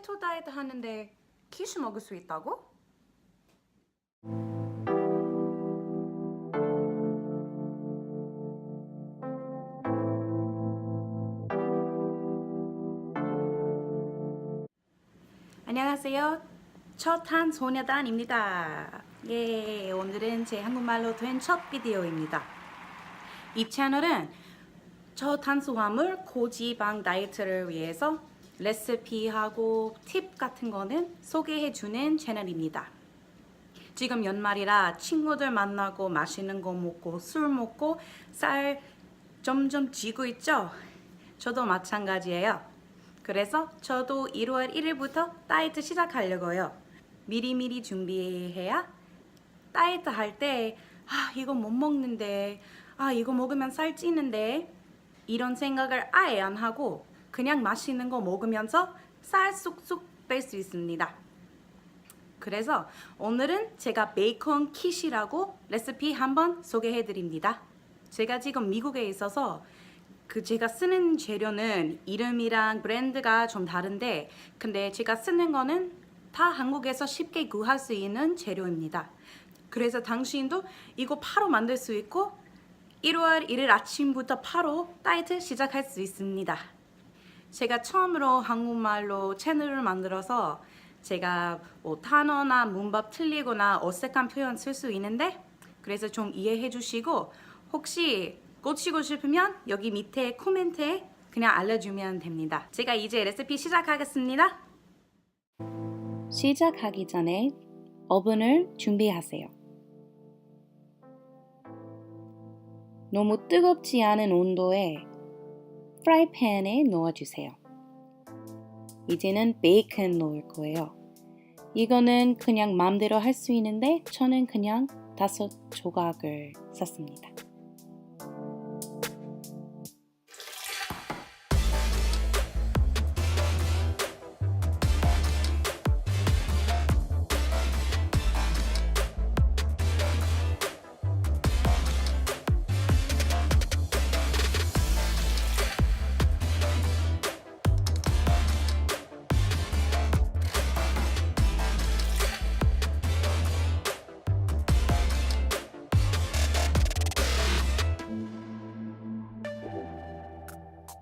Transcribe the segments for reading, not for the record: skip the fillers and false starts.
키토 다이어트 하는데 키슈 먹을 수 있다고? 안녕하세요. 첫한 소녀단입니다. 예, 오늘은 제 한국말로 된 첫 비디오입니다. 이 채널은 저탄수화물 고지방 다이어트를 위해서 레시피하고 팁 같은 거는 소개해주는 채널입니다. 지금 연말이라 친구들 만나고 맛있는 거 먹고 술 먹고 살 점점 찌고 있죠? 저도 마찬가지예요. 그래서 저도 1월 1일부터 다이어트 시작하려고요. 미리미리 준비해야 다이어트 할 때 이거 못 먹는데 이거 먹으면 살 찌는데 이런 생각을 아예 안 하고 그냥 맛있는 거 먹으면서 살 쑥쑥 뺄 수 있습니다. 그래서 오늘은 제가 베이컨 킷이라고 레시피 한번 소개해 드립니다. 제가 지금 미국에 있어서 제가 쓰는 재료는 이름이랑 브랜드가 좀 다른데 근데 제가 쓰는 거는 다 한국에서 쉽게 구할 수 있는 재료입니다. 그래서 당신도 이거 바로 만들 수 있고 1월 1일 아침부터 바로 다이어트 시작할 수 있습니다. 제가 처음으로 한국말로 채널을 만들어서 제가 단어나 문법 틀리거나 어색한 표현 쓸 수 있는데 그래서 좀 이해해 주시고 혹시 고치고 싶으면 여기 밑에 코멘트에 그냥 알려주면 됩니다. 제가 이제 레시피 시작하겠습니다. 시작하기 전에 오븐을 준비하세요. 너무 뜨겁지 않은 온도에 프라이팬에 넣어주세요. 이제는 베이컨 넣을 거예요. 이거는 그냥 마음대로 할 수 있는데 저는 그냥 5조각을 샀습니다.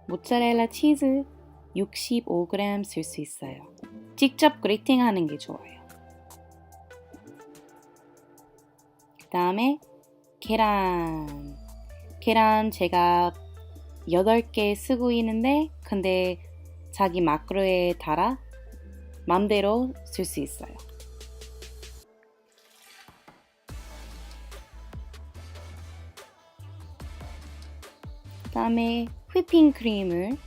모짜렐라 치즈 65g 쓸 수 있어요. 직접 그레이팅 하는 게 좋아요. 그 다음에 계란 제가 8개 쓰고 있는데 근데 자기 마크로에 따라 맘대로 쓸 수 있어요. 그 다음에 휘핑 크림을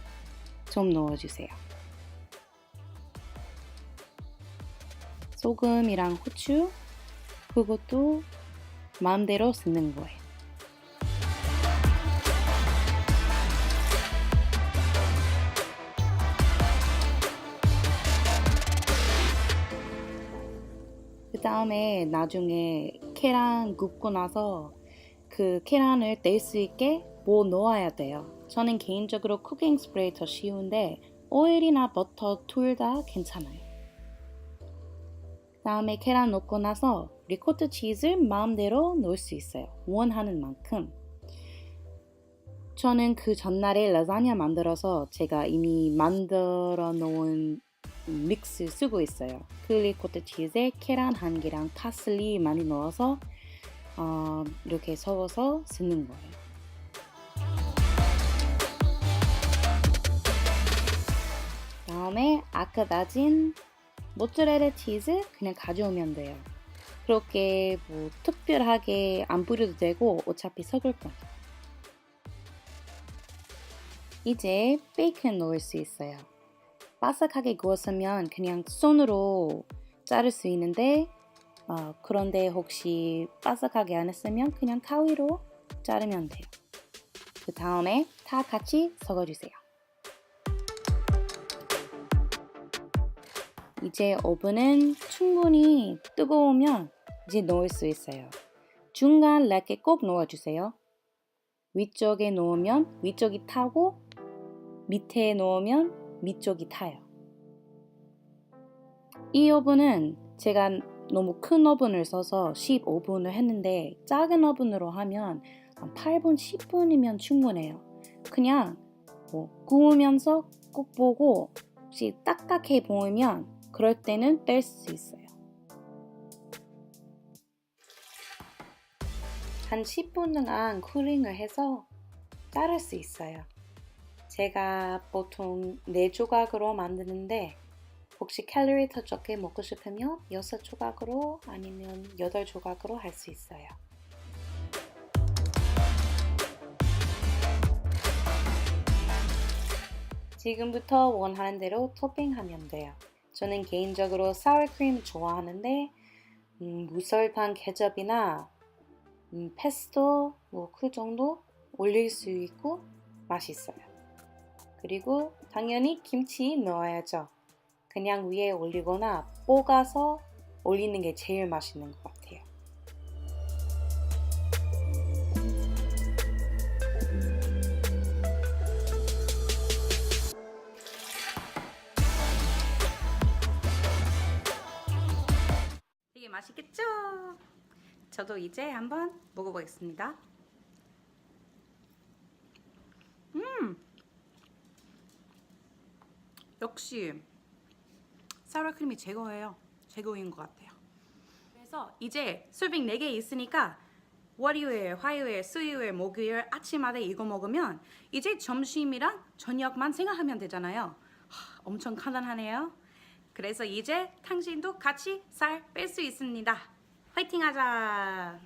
좀 넣어주세요. 소금이랑 후추 그것도 마음대로 쓰는 거예요. 그 다음에 나중에 계란 굽고 나서 그 계란을 뗄 수 있게 뭐 넣어야 돼요. 저는 개인적으로 쿠킹 스프레이 더 쉬운데 오일이나 버터 둘 다 괜찮아요. 그 다음에 계란 넣고 나서 리코타 치즈 마음대로 넣을 수 있어요. 원하는 만큼. 저는 그 전날에 라자냐 만들어서 제가 이미 만들어 놓은 믹스 쓰고 있어요. 그 리코타 치즈에 계란 1개랑 파슬리 많이 넣어서 이렇게 섞어서 쓰는 거예요. 다음에 아까 다진 모짜렐라 치즈 그냥 가져오면 돼요. 그렇게 뭐 특별하게 안 뿌려도 되고 어차피 섞을 거예요. 이제 베이컨 넣을 수 있어요. 바삭하게 구웠으면 그냥 손으로 자를 수 있는데 그런데 혹시 바삭하게 안 했으면 그냥 가위로 자르면 돼요. 그 다음에 다 같이 섞어주세요. 이제 오븐은 충분히 뜨거우면 이제 넣을 수 있어요. 중간 랩에 꼭 넣어주세요. 위쪽에 넣으면 위쪽이 타고 밑에 넣으면 밑쪽이 타요. 이 오븐은 제가 너무 큰 오븐을 써서 15분을 했는데 작은 오븐으로 하면 한 8분, 10분이면 충분해요. 그냥 구우면서 꼭 보고 혹시 딱딱해 보이면 그럴 때는 뺄 수 있어요. 한 10분 동안 쿨링을 해서 자를 수 있어요. 제가 보통 4조각으로 만드는데 혹시 칼로리 더 적게 먹고 싶으면 6조각으로 아니면 8조각으로 할 수 있어요. 지금부터 원하는 대로 토핑하면 돼요. 저는 개인적으로 사워크림 좋아하는데 무설탕 케첩이나 페스토 그 정도 올릴 수 있고 맛있어요. 그리고 당연히 김치 넣어야죠. 그냥 위에 올리거나 볶아서 올리는 게 제일 맛있는 것 같아요. 되게 맛있겠죠? 저도 이제 한번 먹어보겠습니다. 역시 사워크림이 최고인 것 같아요. 그래서 이제 서빙 4개 있으니까 월요일, 화요일, 수요일, 목요일 아침마다 이거 먹으면 이제 점심이랑 저녁만 생각하면 되잖아요. 엄청 간단하네요. 그래서 이제 당신도 같이 살 뺄 수 있습니다. 화이팅 하자!